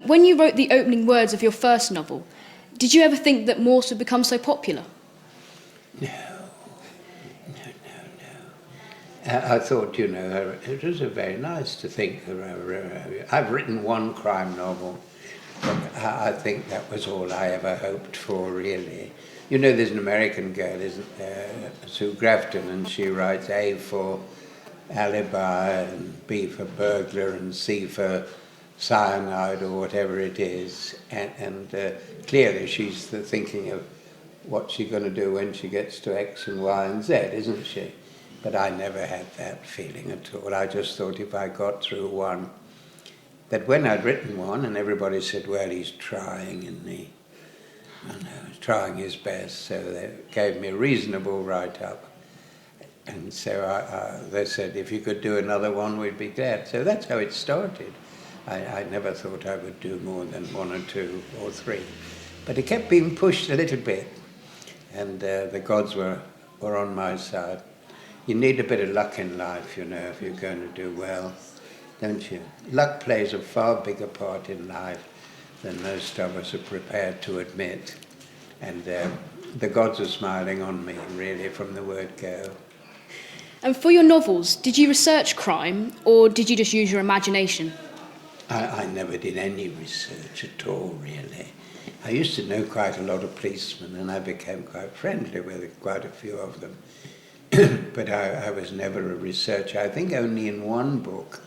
When you wrote the opening words of your first novel, did you ever think that Morse would become so popular? No. I thought, it was very nice to think. I've written one crime novel, but I think that was all I ever hoped for, really. There's an American girl, isn't there, Sue Grafton, and she writes A for alibi, and B for burglar, and C for cyanide, or whatever it is. And clearly she's thinking of what she's going to do when she gets to X and Y and Z, isn't she? But I never had that feeling at all. I just thought if I got through one, that when I'd written one and everybody said, well, he's trying, isn't he? He's trying his best, so they gave me a reasonable write-up. And so they said, if you could do another one, we'd be glad. So that's how it started. I never thought I would do more than one or two or three. But it kept being pushed a little bit, and the gods were on my side. You need a bit of luck in life, if you're going to do well, don't you? Luck plays a far bigger part in life than most of us are prepared to admit. And the gods are smiling on me, really, from the word go. And for your novels, did you research crime, or did you just use your imagination? I never did any research at all, really. I used to know quite a lot of policemen, and I became quite friendly with quite a few of them. But I was never a researcher. I think only in one book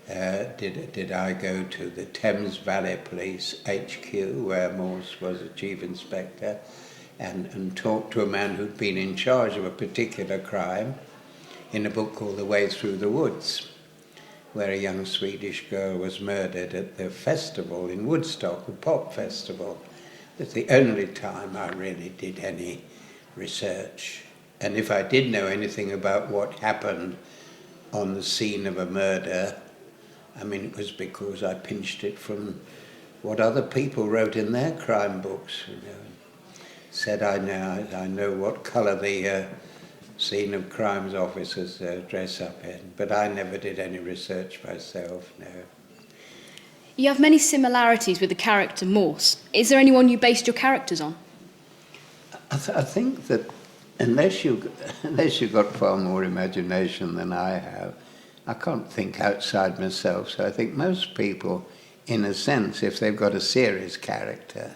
did I go to the Thames Valley Police HQ, where Morse was a chief inspector, and talked to a man who'd been in charge of a particular crime in a book called The Way Through the Woods, where a young Swedish girl was murdered at the festival in Woodstock, the pop festival. It's the only time I really did any research. And if I did know anything about what happened on the scene of a murder, it was because I pinched it from what other people wrote in their crime books. Said I know what colour the scene of crimes officers dress up in, but I never did any research myself, no. You have many similarities with the character Morse. Is there anyone you based your characters on? I think that unless you've got far more imagination than I have, I can't think outside myself. So I think most people, in a sense, if they've got a serious character,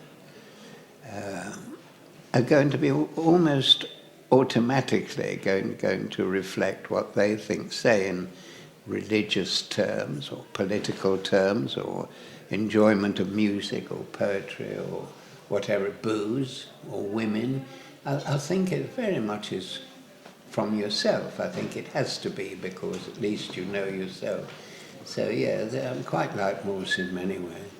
are going to be almost automatically going to reflect what they think, say in religious terms or political terms or enjoyment of music or poetry or whatever, booze or women. I think it very much is from yourself. I think it has to be, because at least you know yourself. So yeah, I'm quite like Morse in many ways.